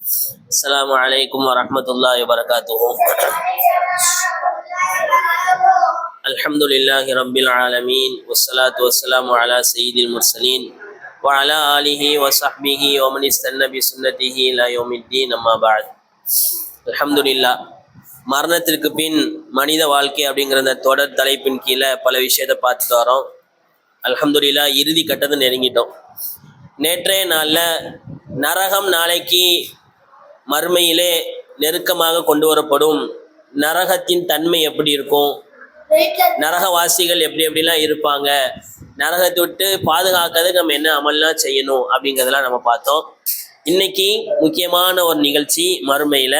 السلام عليكم ورحمة الله وبركاته. الحمد لله رب العالمين والصلاة والسلام على سيد المرسلين وعلى آله وصحبه ومن استنى بسنته إلى يوم الدين أما بعد. الحمد لله. மரணத்திற்கு பின் மனித வாழ்க்கை அப்படிங்கிற அந்த தொடர் தலைப்பின் கீழே பல விஷயத்தை பார்த்துட்டு வரோம். அல்ஹம்துலில்லாஹ் இறுதி கட்டத்தை நெருங்கிட்டோம். நேற்றைய நாளில் நரகம் நாளைக்கு மறுமையிலே நெருக்கமாக கொண்டு வரப்படும், நரகத்தின் தன்மை எப்படி இருக்கும், நரகவாசிகள் எப்படிலாம் இருப்பாங்க, நரகத்தை விட்டு பாதுகாக்கிறதுக்கு நம்ம என்ன அமல்லாம் செய்யணும் அப்படிங்கிறதெல்லாம் நம்ம பார்த்தோம். இன்னைக்கு முக்கியமான ஒரு நிகழ்ச்சி, மறுமையில்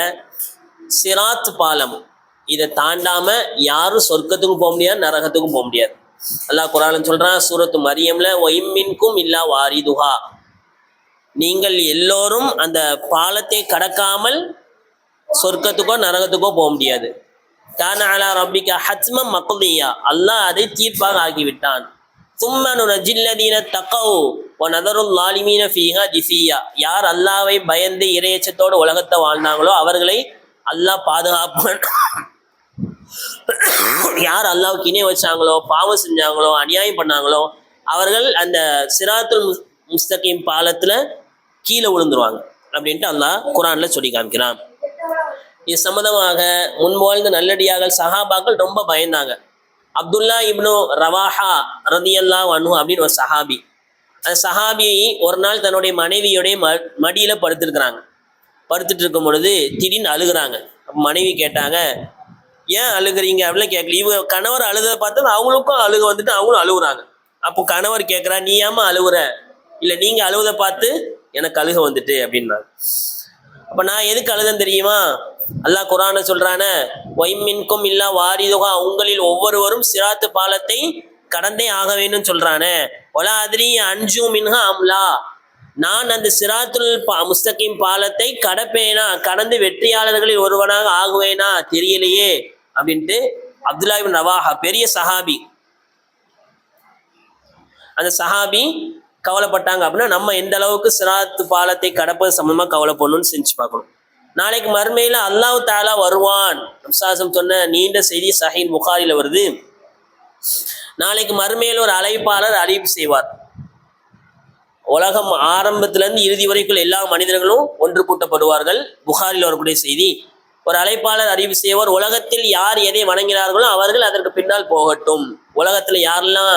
சிராத் பாலம். இதை தாண்டாம யாரும் சொர்க்கத்துக்கும் போக முடியாது, நரகத்துக்கும் போக முடியாது. அல்லாஹ் குர்ஆன்ல சொல்றான், சூரத்து மரியம்ல, ஒய்மின்கும் இல்லா வாரிதுஹா, நீங்கள் எல்லோரும் அந்த பாலத்தை கடக்காமல் சொர்க்கத்துக்கோ நரகத்துக்கோ போக முடியாது. கான அலா ரப்பிக ஹத்மம் மக்தியா, அல்லாஹ் அதை தீர்ப்பாக ஆகிவிட்டான். சும்ம நுனஜில்லதீன தகவ் வ நதருல் லாலிமீன ஃபீஹா ஜிஸியா, யார் அல்லாஹ்வை பயந்து இறையச்சத்தோடு உலகத்தை வாழ்ந்தாங்களோ அவர்களை அல்லாஹ் பாதுகாப்பான். யார் அல்லாஹ்வுக்கு இணை வச்சாங்களோ, பாவம் செஞ்சாங்களோ, அநியாயம் பண்ணாங்களோ அவர்கள் அந்த சிராத்துல் முஸ்தகீம் பாலத்துல கீழே விழுந்துருவாங்க அப்படின்ட்டு அல்லாஹ் குர்ஆன்ல சொல்லி காமிக்கிறான். இது சம்பந்தமாக முன்வாழ்ந்த நல்லடியார்கள் சஹாபாக்கள் ரொம்ப பயந்தாங்க. அப்துல்லா இப்னு ரவாஹா ரலியல்லாஹு அன்ஹு அப்படின்னு ஒரு சஹாபி. அந்த சஹாபி ஒரு நாள் தன்னுடைய மனைவியோடைய மடியில படுத்துருக்குறாங்க. படுத்துட்டு இருக்கும் பொழுது திடீர்னு அழுகுறாங்க. மனைவி கேட்டாங்க, ஏன் அழுகுறீங்க அப்படிலாம் கேட்கல. இவங்க கணவர் அழுகிறத பார்த்தா அவங்களுக்கும் அழுக வந்துட்டு அவங்களும் அழுகுறாங்க. அப்போ கணவர் கேட்குறா, நீ ஏமா அழுகுற, இல்லை நீங்க அழுவதை பார்த்து எனக்கு அழுக வந்துட்டு அப்படின்னாங்க. அப்ப நான் எதுக்கு அழுதேன்னு தெரியுமா? அல்லாஹ் குர்ஆன்ல சொல்றானே, ஒய்மின்கும் இல்லா வாரிதுஹா, உங்களில் ஒவ்வொருவரும் சிராத்து பாலத்தை கடந்தே ஆக வேணும்னு சொல்றானே. ஒலா அதிரி அன்ஜு மின்ஹா அம்லா, நான் அந்த சிராத்துல் முஸ்தகீம் பாலத்தை கடப்பேனா, கடந்து வெற்றியாளர்களில் ஒருவனாக ஆகுவேனா தெரியலையே அப்படின்ட்டு அப்துல்லா இப்னு ரவாஹா பெரிய சஹாபி, அந்த சஹாபி கவலைப்பட்டாங்க. அப்படின்னா நம்ம எந்த அளவுக்கு சிராத்து பாலத்தை கடப்பது சம்பந்தமாக கவலைப்படணும்னு செஞ்சு பார்க்கணும். நாளைக்கு மறுமையில் அல்லாஹ் தஆலா வருவான். நபிசாசம் சொன்ன நீண்ட செய்தி சஹீஹ் புகாரில வருது. நாளைக்கு மறுமையில் ஒரு அழைப்பாளர் அறிவிப்பு செய்வார். உலகம் ஆரம்பத்திலேருந்து இறுதி வரைக்கும் எல்லா மனிதர்களும் ஒன்று கூட்டப்படுவார்கள். புகாரில் வரக்கூடிய செய்தி. ஒரு அழைப்பாளர் அறிவிப்பு செய்வார், உலகத்தில் யார் எதை வணங்கினார்களோ அவர்கள் அதற்கு பின்னால் போகட்டும். உலகத்தில் யாரெல்லாம்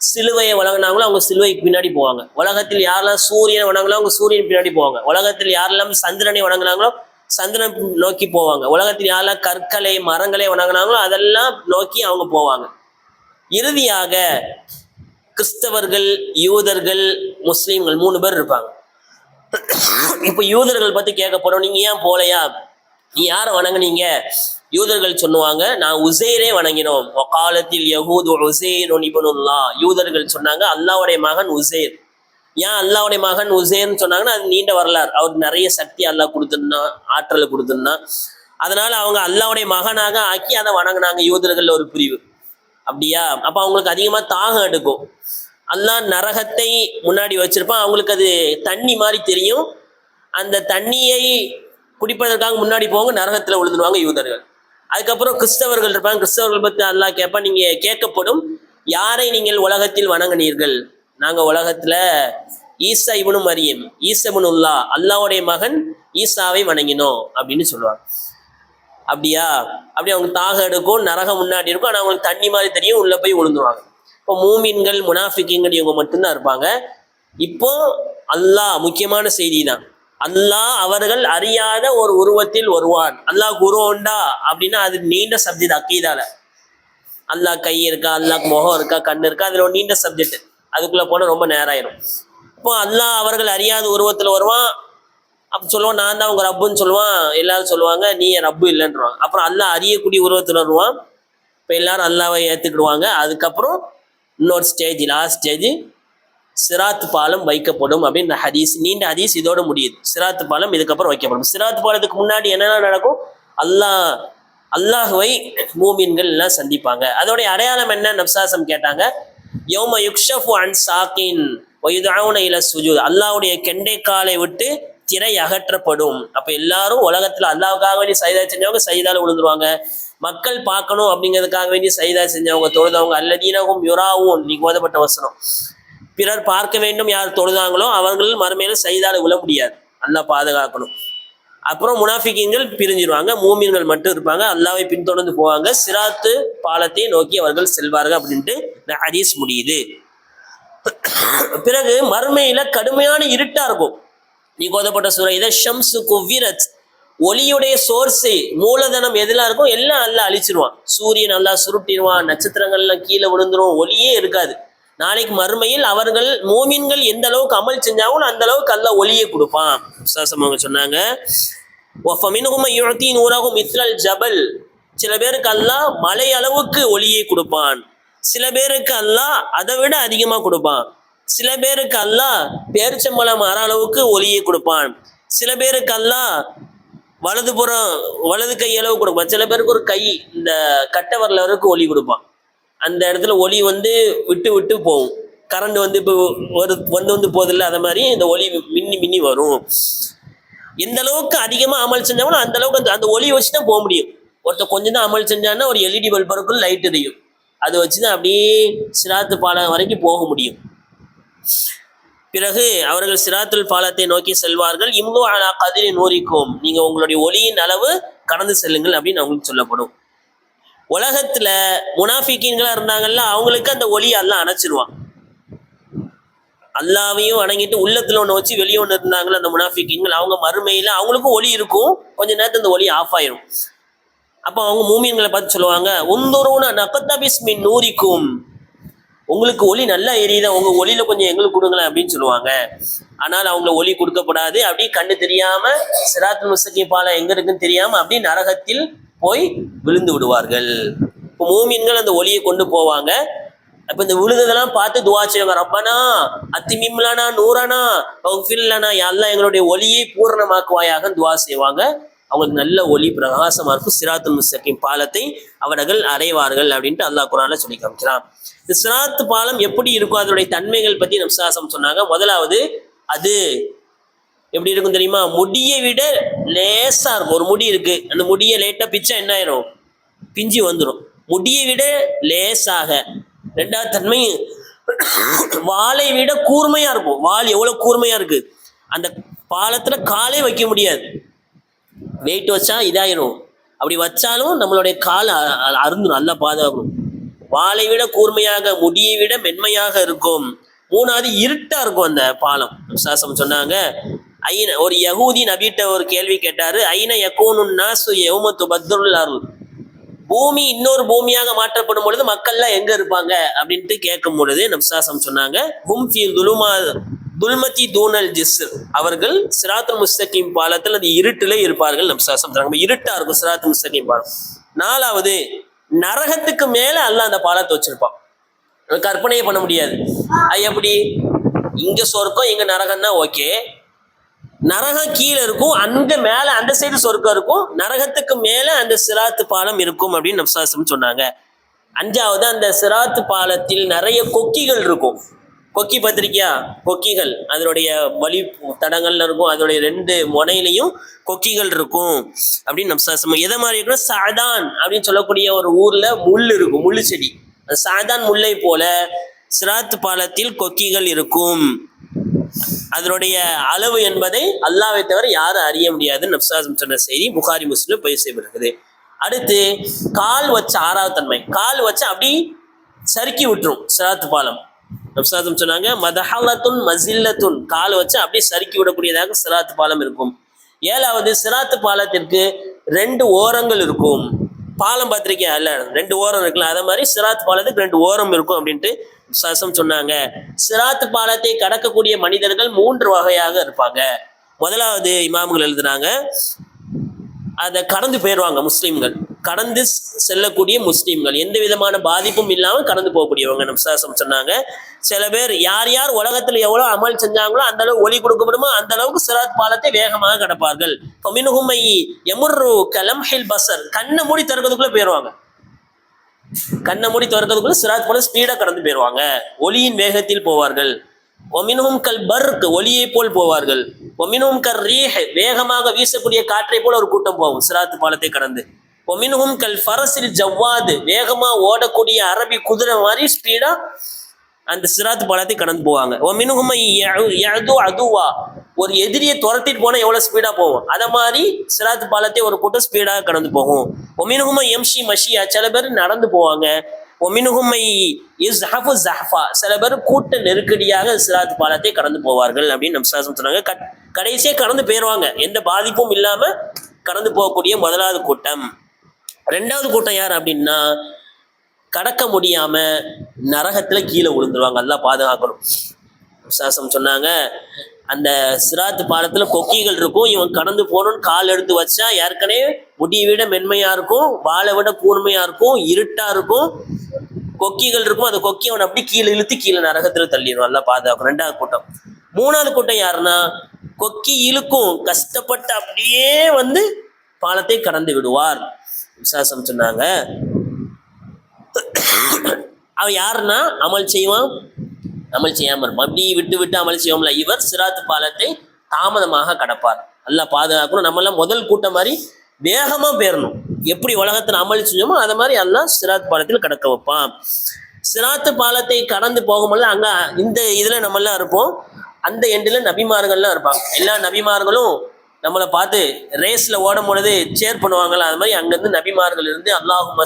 சிலுவையை வணங்கினாங்களோ அவங்க சிலுவைக்கு பின்னாடி போவாங்க. உலகத்தில் யாரெல்லாம் சூரியனை வணங்கினாங்களோ அவங்க சூரியன் பின்னாடி போவாங்க. உலகத்தில் யாரெல்லாம் சந்திரனை வணங்கினாங்களோ சந்திரன் நோக்கி போவாங்க. உலகத்தில் யாரெல்லாம் கற்களை மரங்களை வணங்கினாங்களோ அதெல்லாம் நோக்கி அவங்க போவாங்க. இறுதியாக கிறிஸ்தவர்கள், யூதர்கள், முஸ்லீம்கள் 3 பேர் இருப்பாங்க. இப்போ யூதர்கள் பத்தி கேட்க போறோம், நீங்க ஏன் போலையா, நீ யாரை வணங்குனீங்க? யூதர்கள் சொல்லுவாங்க, நான் உசைரே வணங்கினோம். வகாலத்தில் யஹூது உசைருன் இப்னுல்லாஹ், யூதர்கள் சொன்னாங்க அல்லாஹ்வுடைய மகன் உசைர். ஏன் அல்லாஹ்வுடைய மகன் உசைர்னு சொன்னாங்கன்னா அது நீண்ட வரலாறு. அவருக்கு நிறைய சக்தி அல்லாஹ் கொடுத்துருந்தான், ஆற்றலை கொடுத்துருந்தான். அதனால அவங்க அல்லாஹ்வுடைய மகனாக ஆக்கி அதை வணங்கினாங்க. யூதர்கள் ஒரு பிரிவு. அப்படியா? அப்போ அவங்களுக்கு அதிகமாக தாகம் எடுக்கும். அல்லாஹ் நரகத்தை முன்னாடி வச்சிருப்பான். அவங்களுக்கு அது தண்ணி மாதிரி தெரியும். அந்த தண்ணியை குடிப்பதற்காக முன்னாடி போங்க, நரகத்தில் விழுந்துருவாங்க யூதர்கள். அதுக்கப்புறம் கிறிஸ்தவர்கள் இருப்பாங்க. கிறிஸ்தவர்கள் பற்றி அல்லாஹ் கேட்பா, நீங்க கேட்கப்படும், யாரை நீங்கள் உலகத்தில் வணங்கினீர்கள்? நாங்க உலகத்துல ஈசா இப்னு மரியம், ஈசா இப்னுல்லாஹ், அல்லாஹ்வுடைய மகன் ஈசாவை வணங்கினோம் அப்படின்னு சொல்லுவாங்க. அப்படியா? அப்படி அவங்க தாகம் எடுக்கும், நரகம் முன்னாடி இருக்கும், ஆனால் அவங்களுக்கு தண்ணி மாதிரி தெரியும், உள்ள போய் விழுந்துருவாங்க. இப்போ மூமின்கள் முனாஃபிக்குங்கள் இவங்க மட்டும்தான் இருப்பாங்க. இப்போ அல்லாஹ் முக்கியமான செய்தி தான், அல்லாஹ் அவர்கள் அறியாத ஒரு உருவத்தில் வருவான். அல்லாஹ் உருவம் உண்டா அப்படின்னா அது நீண்ட சப்ஜெக்ட். அக்கீதால அல்லாஹ் கை இருக்கா, அல்லாஹ் முகம் இருக்கா, கண் இருக்கா, அதுல ஒரு நீண்ட சப்ஜெக்ட். அதுக்குள்ள போனால் ரொம்ப நேரம் ஆயிரும். இப்போ அல்லாஹ் அவர்கள் அறியாத உருவத்தில் வருவான். அப்போ சொல்லுவான், நான் தான் உங்க ரப்புன்னு சொல்லுவான். எல்லாரும் சொல்லுவாங்க, நீ என் ரப்பு இல்லைன்றான். அப்புறம் அல்லாஹ் அறியக்கூடிய உருவத்தில் வருவான். இப்போ எல்லாரும் அல்லாவை ஏற்றுக்கிடுவாங்க. அதுக்கப்புறம் இன்னொரு ஸ்டேஜ், லாஸ்ட் ஸ்டேஜ், சிராத் பாலம் வைக்கப்படும் அப்படின்னு ஹதீஸ், நீண்ட ஹதீஸ் இதோட முடியுது. சிராத் பாலம் இதுக்கப்புறம் வைக்கப்படும். சிராத் பாலத்துக்கு முன்னாடி என்னென்ன நடக்கும்? அல்லாஹுவை மூமின்கள் எல்லாம் சந்திப்பாங்க. அதோடைய அடையாளம் என்ன? நப்சாசம் கேட்டாங்க, யௌம யுக்ஷஃபு அன் சாக்கின் வயுதுஊன இல சுஜூத், அல்லாஹ்வுடைய கெண்டை காலை விட்டு திரை அகற்றப்படும். அப்ப எல்லாரும் உலகத்துல அல்லாவுக்காக வேண்டி சஜிதா செஞ்சவங்க சஜிதால விழுந்துருவாங்க. மக்கள் பார்க்கணும் அப்படிங்கிறதுக்காக வேண்டி சஜிதா செஞ்சவங்க தொழுதவங்க அல்லதீனஹும் யுராவூன் நீங்க ஓதப்பட்ட வசனம். பிறர் பார்க்க வேண்டும் யார் தொழுதாங்களோ அவர்கள் மறுமையில சஜிதால விழ முடியாது. அல்லாஹ் பாதுகாக்கணும். அப்புறம் முனாஃபிகீன்கள் பிரிஞ்சிருவாங்க, மூமின்கள் மட்டும் இருப்பாங்க, அல்லாவை பின்தொடர்ந்து போவாங்க, சிராத்து பாலத்தை நோக்கி அவர்கள் செல்வார்கள் அப்படின்ட்டு ஹதீஸ் முடியுது. பிறகு மறுமையில கடுமையான இருட்டா இருக்கும். நீ கோதப்பட்ட சூரா இத ஷம்சு குவ்விரத், ஒளியுடைய சோர்ஸு மூலதனம் எதெல்லாம் இருக்கும் எல்லாம் அல்லாஹ் அழிச்சிருவான். சூரியன் அல்லாஹ் சுருட்டிடுவான், நட்சத்திரங்கள்லாம் கீழே விழுந்துரும், ஒளியே இருக்காது. நாளைக்கு மறுமையில் அவர்கள் மூமின்கள் எந்த அளவுக்கு அமல் செஞ்சாங்களோ அந்த அளவுக்கு அல்லாஹ் ஒளியை கொடுப்பான். அவங்க சொன்னாங்க ஜபல், சில பேருக்கு அல்லாஹ் மலை அளவுக்கு ஒளியை கொடுப்பான், சில பேருக்கு அல்லாஹ் அதை விட அதிகமா கொடுப்பான், சில பேருக்கு அல்லாஹ் பேரிச்சம்பழம் மர அளவுக்கு ஒளியை கொடுப்பான், சில பேருக்கு அல்லாஹ் வலது கை அளவு கொடுப்பான், சில பேருக்கு ஒரு கை இந்த கட்டை வரல வரைக்கும் ஒளி கொடுப்பான். அந்த இடத்துல ஒளி விட்டு விட்டு போகும். கரண்ட் இப்போ வந்து போதில்லை, அதை மாதிரி இந்த ஒளி மின்னி மின்னி வரும். எந்த அளவுக்கு அதிகமாக அமல் செஞ்சாலும் அந்த அளவுக்கு அந்த ஒளி வச்சு தான் போக முடியும். ஒருத்தர் கொஞ்சம் தான் அமல் செஞ்சான்னா ஒரு எல்இடி பல்ப் இருக்கும், லைட் எரியும், அதை வச்சு தான் அப்படியே சிராத்து பாலம் வரைக்கும் போக முடியும். பிறகு அவர்கள் சிராத்துல் பாலத்தை நோக்கி செல்வார்கள். இம்னு அலா கதிரி நூறிக்கும், நீங்க உங்களுடைய ஒளியின் அளவு கடந்து செல்லுங்கள் அப்படின்னு அவங்களுக்கு சொல்லப்படும். உலகத்துல முனாஃபிகீன்களா இருந்தாங்கல்ல, அவங்களுக்கு அந்த ஒளி அல்லாஹ் அணைச்சிருவான். அல்லாவையும் வணங்கிட்டு உள்ளத்துல ஒண்ணு வச்சு வெளியே ஒண்ணு இருந்தாங்களா அந்த முனாஃபிகீன்கள், அவங்க மறுமையில அவங்களுக்கும் ஒளி இருக்கும், கொஞ்ச நேரத்துல அந்த ஒளி ஆஃப் ஆயிரும். அப்ப அவங்க மூமின்களை பார்த்து சொல்லுவாங்க உந்துருன நகத்தபிஸ் மின் நூரிக்கும், உங்களுக்கு ஒளி நல்லா எரியுதா, உங்க ஒளியில கொஞ்சம் எங்களுக்கு கொடுங்களேன் அப்படின்னு சொல்லுவாங்க. ஆனால் அவங்கள ஒளி கொடுக்கப்படாது. அப்படியே கண்ணு தெரியாம சிராத்துல் முஸ்தகீம் பாலம் எங்க இருக்குன்னு தெரியாம அப்படியே நரகத்தில் போய் விழுந்து விடுவார்கள். இப்போ மூமின்கள் அந்த ஒளியை கொண்டு போவாங்க. அப்ப இந்த விழுதெல்லாம் பார்த்து துவா செய்வாங்க, ரப்பனா அத்திமிம்லனா நூறானா பௌஃபில்லனா, அல்லாஹ் எங்களுடைய ஒளியை பூரணமாக்குவாயாக துவா செய்வாங்க. அவங்களுக்கு நல்ல ஒளி பிரகாசமா இருக்கும். சிராத்துல் முஸ்தகீம் பாலத்தை அவர்கள் அடைவார்கள் அப்படின்ட்டு அல்லாஹ் குர்ஆன்ல சொல்லி காமிக்கிறான். இந்த சிராத்து பாலம் எப்படி இருக்கும், அதனுடைய தன்மைகள் பத்தி நபி ஸல்லல்லாஹு அலைஹி வஸல்லம் சொன்னாங்க. முதலாவது அது எப்படி இருக்கும் தெரியுமா, முடியை விட லேசா இருக்கும். ஒரு முடி இருக்கு, அந்த முடியை லேட்டா பிச்சா என்ன ஆயிரும், பிஞ்சு வந்துடும், முடியை விட லேசாக. ரெண்டாவது தன்மை வாளை விட கூர்மையா இருக்கும். வாள் எவ்வளவு கூர்மையா இருக்கு, அந்த பாலத்துல காலே வைக்க முடியாது, வெயிட் வச்சா இதாயிரும், அப்படி வச்சாலும் நம்மளுடைய கால் அருந்துடும், நல்லா பாதுகாக்கணும். வாளை விட கூர்மையாக, முடியை விட மென்மையாக இருக்கும். மூணாவது இருட்டா இருக்கும் அந்த பாலம். சாசம் சொன்னாங்க ஒரு யகூதி நபிட்ட ஒரு கேள்வி கேட்டாரு, ஐன யகூனுன் நாசு யௌம துபத்துல் அர்ள், பூமி இன்னொரு பூமியாக மாற்றப்படும் பொழுது மக்கள்லாம் எங்க இருப்பாங்க அப்படின்ட்டு கேட்கும் பொழுது நப்சாசம் சொன்னாங்க ஹும் ஃபீ துல்மதி தூனல் ஜிஸ்ர், அவர்கள் சிராத்துல் முஸ்தகீம் பாலத்தில் அந்த இருட்டிலே இருப்பார்கள். நப்சாசம் சொன்னாங்க இருட்டா இருக்கும் சிராத்துல் முஸ்தகீம் பாலம். நாலாவது நரகத்துக்கு மேல அல்லாஹ் அந்த பாலத்தை வச்சிருப்பான், கற்பனையே பண்ண முடியாது. அது எப்படி, இங்க சொர்க்கம் இங்க நரகம்னா ஓகே, நரகம் கீழே இருக்கும், அங்க மேல அந்த சைடு சொர்க்கம் இருக்கும், நரகத்துக்கு மேல அந்த சிராத்து பாலம் இருக்கும் அப்படின்னு நப்சாசம் சொன்னாங்க. அஞ்சாவது அந்த சிராத்து பாலத்தில் நிறைய கொக்கிகள் இருக்கும். கொக்கி பத்திரிக்கையா, கொக்கிகள் அதனுடைய வழி தடங்கள்ல இருக்கும், அதனுடைய 2 முனையிலையும் கொக்கிகள் இருக்கும் அப்படின்னு நப்சாசம். எதை மாதிரி இருக்குன்னா சாதான் அப்படின்னு சொல்லக்கூடிய ஒரு ஊர்ல முள் இருக்கும், முள்ளு செடி, சாதான் முல்லை போல சிராத்து பாலத்தில் கொக்கிகள் இருக்கும். அதனுடைய அளவு என்பதை அல்லாஹ்வை தவிர யாரும் அறிய முடியாதுன்னு நப்சாசம் சொன்ன செய்தி புகாரி முஸ்லிம் பதிவு செய்யப்பட்டிருக்குது. அடுத்து கால் வச்ச 6வது தன்மை, கால் வச்ச அப்படி சறுக்கி விட்டுரும் சிராத்து பாலம். நப்சாசம் சொன்னாங்க மதஹலத்துன் மஸில்லத்துன், கால் வச்சு அப்படியே சறுக்கி விடக்கூடியதாக சிராத்து பாலம் இருக்கும். 7வது சிராத்து பாலத்திற்கு 2 ஓரங்கள் இருக்கும். பாலம் பார்த்திருக்கியா இல்ல, 2 ஓரம் இருக்குல்ல, அதே மாதிரி சிராத் பாலத்துக்கு 2 ஓரம் இருக்கும் அப்படின்ட்டு சாசம் சொன்னாங்க. சிராத்து பாலத்தை கடக்கக்கூடிய மனிதர்கள் 3 வகையாக இருப்பாங்க. முதலாவது இமாம்கள் எழுதுனாங்க, அதை கடந்து போயிடுவாங்க முஸ்லீம்கள், கடந்து செல்லக்கூடிய முஸ்லீம்கள், எந்த விதமான பாதிப்பும் இல்லாமல் கடந்து போகக்கூடியவங்க. நப்சாசம் சொன்னாங்க சில பேர் யார் யார் உலகத்தில் எவ்வளவு அமல் செஞ்சாங்களோ அந்த அளவு ஒளி கொடுக்கப்படுமோ அந்த அளவுக்கு சிராத் பாலத்தை வேகமாக கடப்பார்கள். பசர், கண்ணை மூடி திறக்கிறதுக்குள்ள போயிடுவாங்க, கண்ணை மூடி திறக்கிறதுக்குள்ள சிராத் பாலம் ஸ்பீடா கடந்து போயிடுவாங்க, ஒளியின் வேகத்தில் போவார்கள். ஒமினும் கல் பர்க் ஒளியை போல் போவார்கள். ஒமினும் கல் ரீஹ் வேகமாக வீசக்கூடிய காற்றை போல ஒரு கூட்டம் போகும் சிராத்து பாலத்தை கடந்து. ஒமினும் கல் ஃபரசில் ஜவ்வாது வேகமா ஓடக்கூடிய அரபி குதிரை மாதிரி ஸ்பீடா அந்த சிராத்து பாலத்தை கடந்து போவாங்க. ஒமினும் அதுவா ஒரு எதிரியை துரத்திட்டு போனா எவ்வளவு ஸ்பீடா போகும், அத மாதிரி சிராத்து பாலத்தை ஒரு கூட்டம் ஸ்பீடாக கடந்து போகும். ஒமினும் எம்ஷி மஷியா சில பேர் நடந்து போவாங்க. ஒமினுகுமை இஸ்ஹஃபு ஸஹஃபா சில பேர் கூட்ட நெருக்கடியாக சிராத் பாலத்தை கடந்து போவார்கள் அப்படின்னு நம்ம சாசம் சொன்னாங்க. கடைசியே கடந்து போயிடுவாங்க, எந்த பாதிப்பும் இல்லாம கடந்து போகக்கூடிய முதலாவது கூட்டம். ரெண்டாவது கூட்டம் யார் அப்படின்னா கடக்க முடியாம நரகத்துல கீழே விழுந்துருவாங்க. அல்லாஹ் பாதுகாக்கணும். சாசம் சொன்னாங்க அந்த சிராத்து பாலத்துல கொக்கிகள் இருக்கும், இவன் கடந்து போகணும்னு கால் எடுத்து வச்சா ஏற்கனவே முடியை விட மென்மையா இருக்கும், வாழை விட கூர்மையா இருக்கும், இருட்டா இருக்கும், கொக்கிகள் இருக்கும். அந்த கொக்கி அவன் அப்படி கீழே இழுத்து கீழே நரகத்துல தள்ளிடுவான். நல்லா பாதுகாக்கும். ரெண்டாவது கூட்டம். மூணாவது கூட்டம் யாருன்னா கொக்கி இழுக்கும், கஷ்டப்பட்டு அப்படியே வந்து பாலத்தை கடந்து விடுவார். விசாசம் சொன்னாங்க அவன் யாருன்னா அமல் செய்வான், அமல் செய்யாம இருப்பான். அப்படி விட்டு விட்டு அமல் செய்வோம்ல, இவர் சிராத்து பாலத்தை தாமதமாக கடப்பார். நல்லா பாதுகாக்கணும். நம்மளாம் முதல் கூட்டம் மாதிரி வேகமா பேரணும். எப்படி உலகத்தில் அமல் செஞ்சோமோ அதை மாதிரி எல்லாம் சிராத் பாலத்தில் கடக்க வைப்பான். சிராத்து பாலத்தை கடந்து போகும்போது அங்க இந்த இதுல நம்ம எல்லாம் இருப்போம், அந்த எண்டில் நபிமார்கள்லாம் இருப்பாங்க. எல்லா நபிமார்களும் நம்மளை பார்த்து ரேஸ்ல ஓடும் பொழுது சேர் பண்ணுவாங்கல்ல, அது மாதிரி அங்கேருந்து நபிமார்கள் இருந்து அல்லாஹும்ம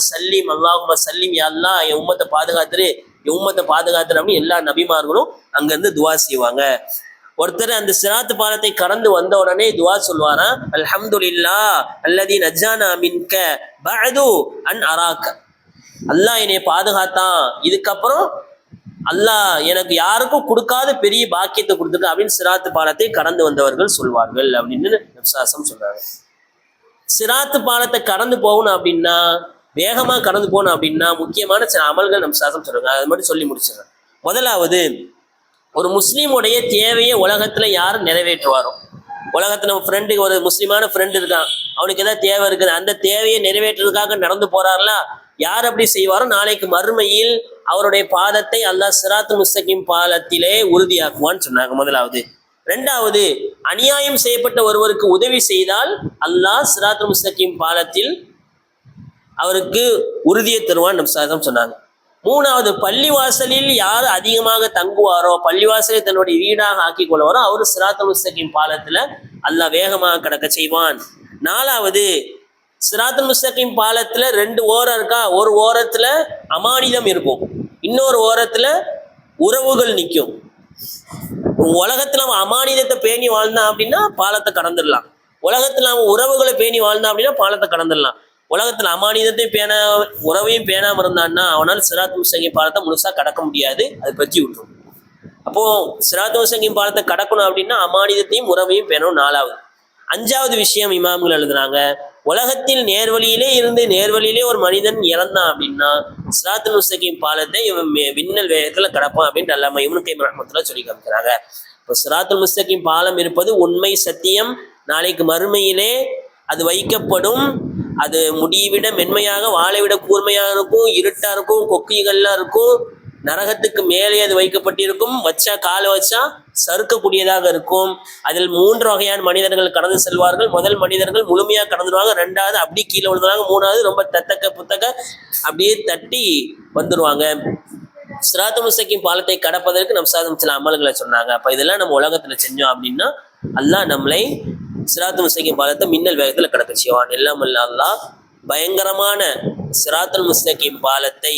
சல்லிம் யா அல்லாஹ் என் உம்மத்தை பாதுகாத்துரு, என் உம்மத்தை பாதுகாத்துரு அப்படின்னு எல்லா நபிமார்களும் அங்கேருந்து துவா செய்வாங்க. ஒருத்தர் அந்த சிராத்து பாலத்தை கடந்து வந்த உடனே துவா சொல்வாரா, அல்ஹம்துலில்லாஹ் அல்லதி நஜ்ஜானா மின்க பஅது அன் அராக்க. அல்லாஹ் என்னை பாதுகாத்தான், இதுக்கப்புறம் அல்லாஹ் எனக்கு யாருக்கும் கொடுக்காத பெரிய பாக்கியத்தை கொடுத்துருக்க அப்படின்னு சிராத்து பாலத்தை கடந்து வந்தவர்கள் சொல்வார்கள் அப்படின்னு நபிசாசம் சொல்றாங்க. சிராத்து பாலத்தை கடந்து போகணும் அப்படின்னா, வேகமா கடந்து போகணும் அப்படின்னா முக்கியமான சில அமல்கள் நபிசாசம் சொல்றாங்க. அது மட்டும் சொல்லி முடிச்சிடுறேன். முதலாவது, ஒரு முஸ்லீமுடைய தேவையை உலகத்துல யார் நிறைவேற்றுவாரோ, உலகத்துல நம்ம ஃப்ரெண்டுக்கு ஒரு முஸ்லீமான ஃப்ரெண்டு இருக்கான், அவனுக்கு ஏதாவது தேவை இருக்குது, அந்த தேவையை நிறைவேற்றுறதுக்காக நடந்து போறாருல, யார் அப்படி செய்வாரோ நாளைக்கு மறுமையில் அவருடைய பாதத்தை அல்லாஹ் சிராத்து முஸ்தகீம் பாலத்திலே உறுதியாக்குவான்னு சொன்னாங்க. முதலாவது. ரெண்டாவது, அநியாயம் செய்யப்பட்ட ஒருவருக்கு உதவி செய்தால் அல்லாஹ் சிராத்து முஸ்தகீம் பாலத்தில் அவருக்கு உறுதியை தருவான் நபிசாசம் சொன்னாங்க. மூணாவது, பள்ளிவாசலில் யார் அதிகமாக தங்குவாரோ, பள்ளிவாசலை தன்னுடைய வீடாக ஆக்கி கொள்வாரோ அவரு சிராத்துல் முஸ்தகீம் பாலத்துல அல்லாஹ் வேகமாக கடக்க செய்வான். நாலாவது, சிராத்துல் முஸ்தகீம் பாலத்துல ரெண்டு ஓரம் இருக்கா, ஒரு ஓரத்துல அமானிதம் இருக்கும், இன்னொரு ஓரத்துல உறவுகள் நிற்கும். உலகத்துல அவன் அமானிதத்தை பேணி வாழ்ந்தான் அப்படின்னா பாலத்தை கடந்துடலாம், உலகத்துல அவன் உறவுகளை பேணி வாழ்ந்தான் அப்படின்னா பாலத்தை கடந்துடலாம். உலகத்துல அமானிதத்தையும் பேண உறவையும் பேணாம இருந்தான்னா அவனால் சிராத்துல் முஸ்தகீம் பாலத்தை முழுசா கடக்க முடியாது, அது பற்றி விட்டுரும். அப்போ சிராத்துல் முஸ்தகீம் பாலத்தை கடக்கணும் அப்படின்னா அமானிதத்தையும் உறவையும் பேணணும். நாலாவது. அஞ்சாவது விஷயம் இமாம்கள் எழுதுனாங்க, உலகத்தில் நேர்வழியிலே இருந்து நேர்வழியிலே ஒரு மனிதன் இறந்தான் அப்படின்னா சிராத்துல் முஸ்தகீம் பாலத்தை இவன் விண்ணல் வேகத்துல கடப்பான் அப்படின்னு அல்லாம இப்னு கைம் ரஹ்மத்துல்லாஹ் சொல்லி காமிக்கிறாங்க. இப்போ சிராத்துல் முஸ்தகீம் பாலம் இருப்பது உண்மை, சத்தியம். நாளைக்கு மறுமையிலே அது வைக்கப்படும், அது முடிவிட மென்மையாக, வாழை விட கூர்மையாக இருக்கும், இருட்டா இருக்கும், கொக்கிகள்லாம் இருக்கும், நரகத்துக்கு மேலே அது வைக்கப்பட்டிருக்கும், வச்சா காலை வச்சா சறுக்கக்கூடியதாக இருக்கும். அதில் 3 வகையான மனிதர்கள் கடந்து செல்வார்கள். முதல் மனிதர்கள் முழுமையாக கடந்துருவாங்க, ரெண்டாவது அப்படி கீழே விழுந்துருவாங்க, மூணாவது ரொம்ப தத்தக்க புத்தக்க அப்படியே தட்டி வந்துடுவாங்க. சிராத்துல் முஸ்தகீம் பாலத்தை கடப்பதற்கு நபிசாசம் சில அமல்களை சொன்னாங்க. அப்ப இதெல்லாம் நம்ம உலகத்துல செஞ்சோம் அப்படின்னா அல்லாஹ் நம்மளை சிராத்துல் முஸ்தகீம் பாலத்தை மின்னல் வேகத்துல கடக்க செய்வான். எல்லாம் அல்லாஹ் பயங்கரமான சிராத்துல் முஸ்தகீம் பாலத்தை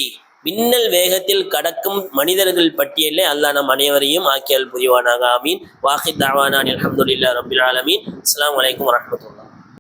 மின்னல் வேகத்தில் கடக்கும் மனிதர்கள் பட்டியலே அல்லாஹ் நம் அனைவரையும் ஆக்கியல் புரிவானாக. ஆமீன். வாஹித் தஅவானா அல்ஹம்துலில்லாஹி ரப்பில் ஆலமீன். அஸ்ஸலாமு அலைக்கும் வரஹ்மத்துல்லாஹ்.